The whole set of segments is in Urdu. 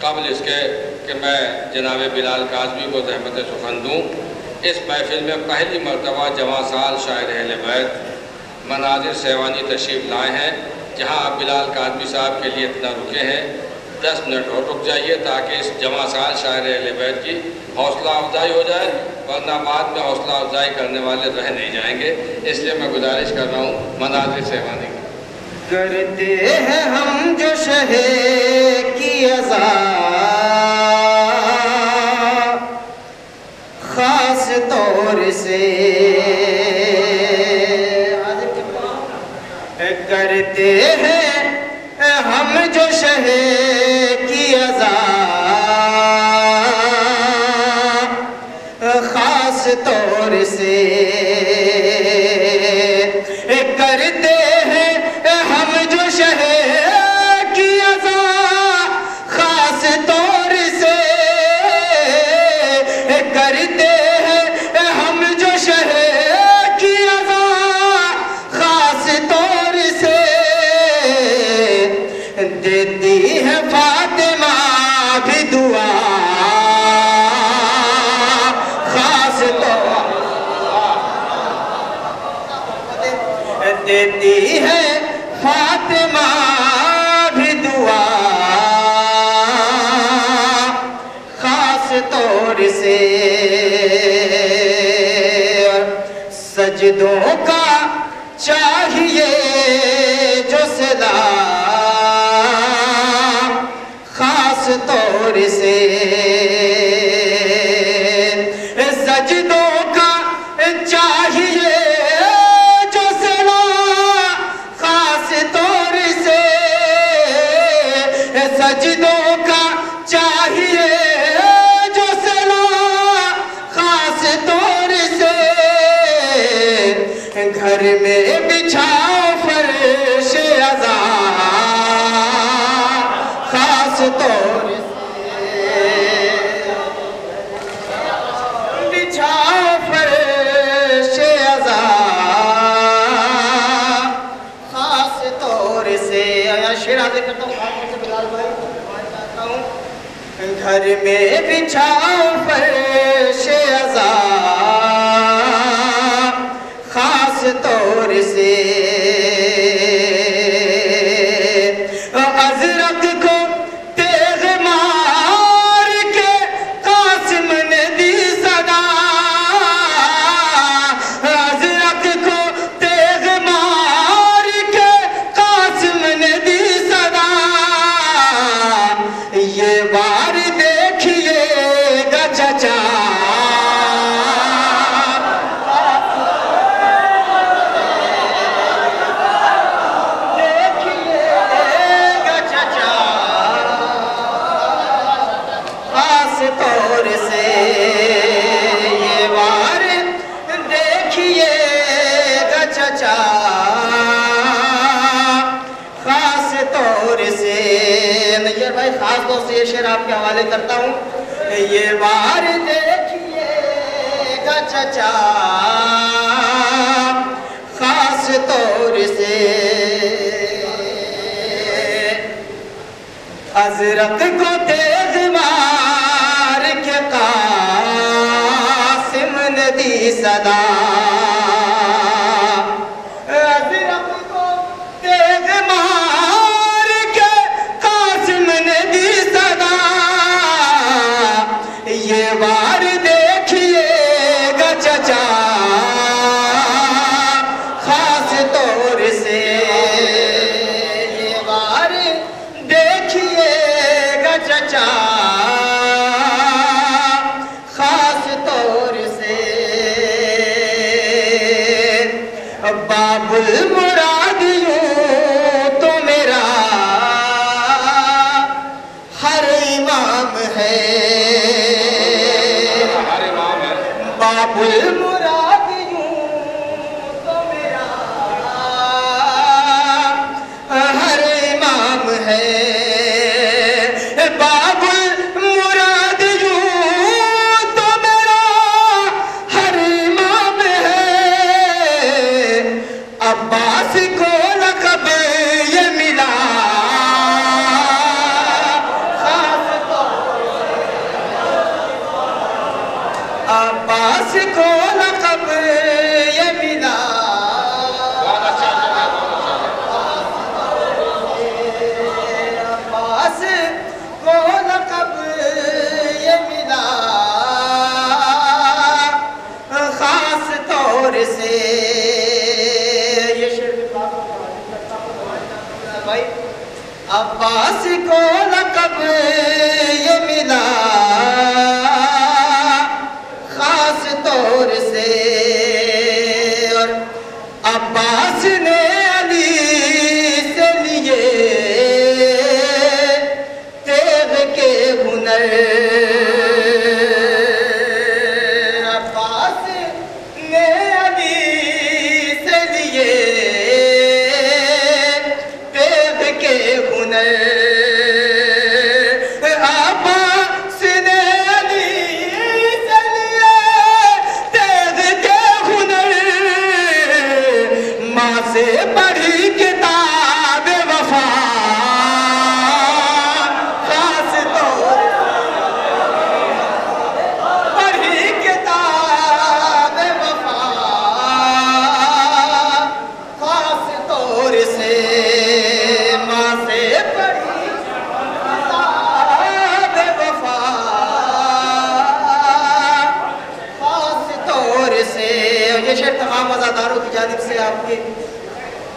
قبل اس کے کہ میں جناب بلال کاظمی کو زحمت سخن دوں، اس محفل میں پہلی مرتبہ جواں سال شاعر اہل بیت مناظر سیوانی تشریف لائے ہیں، جہاں آپ بلال کاظمی صاحب کے لیے اتنا رکے ہیں 10 منٹ اور رک جائیے تاکہ اس جواں سال شاعر اہل بیت کی حوصلہ افزائی ہو جائے، ورنہ بعد میں حوصلہ افزائی کرنے والے رہ نہیں جائیں گے۔ اس لیے میں گزارش کر رہا ہوں مناظر سیوانی کی۔ کرتے ہیں ہم جو شہ کی عزا خاص طور سے، کرتے ہیں ہم جو شہ کی عزا خاص طور سے، کرتے ہیں ہم جو شہ کی عزا خاص طور سے، کرتے ہیں ہم جو شہ کی عزا خاص طور سے، دیتی ہے فاطمہ بھی دعا خاص طور سے، دیتی ہے فاطمہ بھی دعا خاص طور سے، سجدوں کا چاہیے جو صدا خاص طور سے، سجدوں کا چاہیے جو صدا خاص طور سے، سجدوں کا چاہیے جو صدا خاص طور سے، گھر میں بچھاؤ فرش عزا خاص طور سے، بچھاؤ فرش عزا خاص طور سے، شعر حاضر کرتا ہوں خاص طور سے بلال بھائی چاہتا ہوں، گھر میں بچھاؤ فرش عزا خاص طور سے، ازرق کو تیغ مار کے قاسم نے دی صدا، ازرق کو تیغ مار کے قاسم نے دی صدا، یہ بار دیکھیے گا چچا طور سے، یہ بار دیکھیے گا چچا خاص طور سے، نیر بھائی خاص طور سے یہ شعر آپ کے حوالے کرتا ہوں، یہ بار دیکھیے گا چچا خاص طور سے، ازرق کو تیغ مار کے قاسم نے دی صدا، ازرق کو تیغ مار کے قاسم نے دی صدا، یہ بار دیکھیے گا چچا خاص طور سے، یہ بار دیکھیے گا چچا خاص طور سے، باب المراد یوں تو میرا ہر امام ہے، باب المراد یوں تو میرا ہر امام ہے، باب المراد یوں تو میرا ہر امام ہے، عباس کو لقب یہ ملا خاص طور کو لقب یہ ملا بہت اچھا عباس کو لقب یہ ملا خاص طور سے یہ شعر بھائی عباس کو لقب یہ ملا خاص طور سے اور عباس نے علی سے لیے تیغ کے ہنر عباس نے علی سے لیے تیغ کے ہنر عباس نے علی سے لیے تیغ کے ہنر ماں سے پڑھی کتاب وفا خاص طور پڑھی کتاب وفا خاص طور سے ماں سے پڑھی کتاب وفا خاص طور سے یہ شعر تمام عزاداروں کی جانب سے آپ کے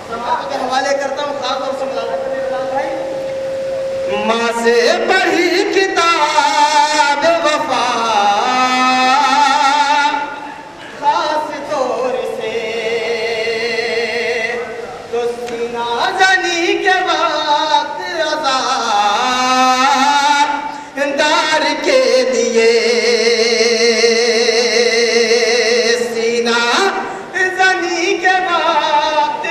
سماعت کے حوالے کرتا ہوں خاص طور سے ملازم کرنے بلال بھائی ماں سے پڑھی کتاب وفا خاص طور سے تو سینہ زنی کے وقت عزادار کے لیے سینہ زنی کے وقت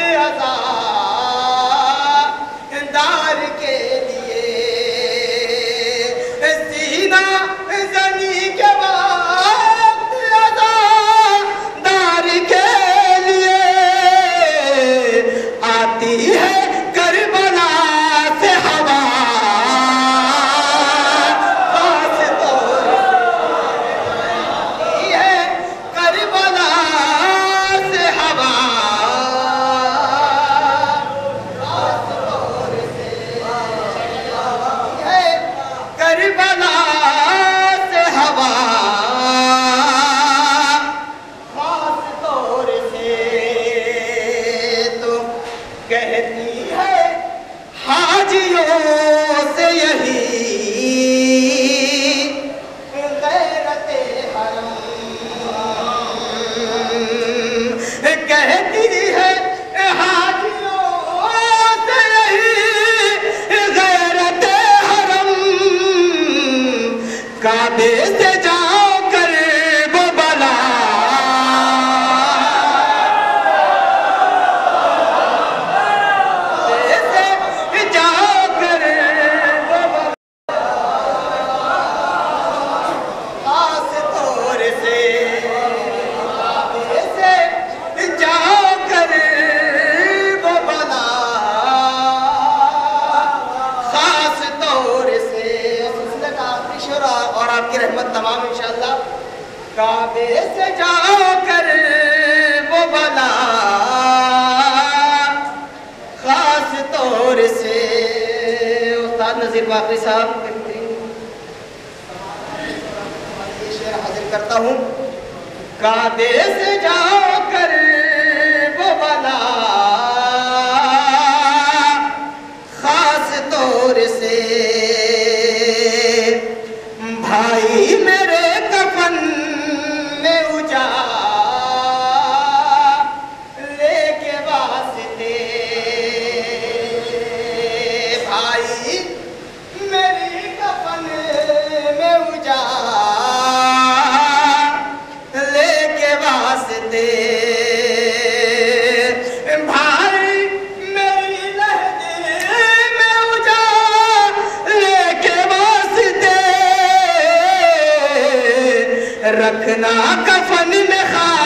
عزادار کے لیے سینہ زنی کے وقت عزادار کے لیے آتی ہے کربلا سے ہوا خاص طور آتی ہے کربلا سے ہوا خاص طور سے آتی ہے کربلا سے ہوا خاص طور سے تو کہتی ہے حاجیوں سے یہی غیرت حرم کہتی ہے حاجیوں سے یہی غیرت حرم کعبے سے جاؤ کر وہ بلا سے جاؤ کر وہ بلا خاص طور سے کعبے سے جاؤ کر وہ بلا خاص طور سے سلسلے کا آخری شعر اور آپ کی رحمت تمام انشاءاللہ کعبے سے جاؤ کر وہ بلا خاص طور سے استاد نذیر باقری صاحب یہ شعر حاضر کرتا ہوں کعبے سے جاؤ کر وہ بلا خاص طور سے بھائی میرے کفن میں لے کے واسطے بھائی میری کفن میں لے کے واسطے بھائی میری لہدی میں لے کے واسطے رکھنا کفن میں خاک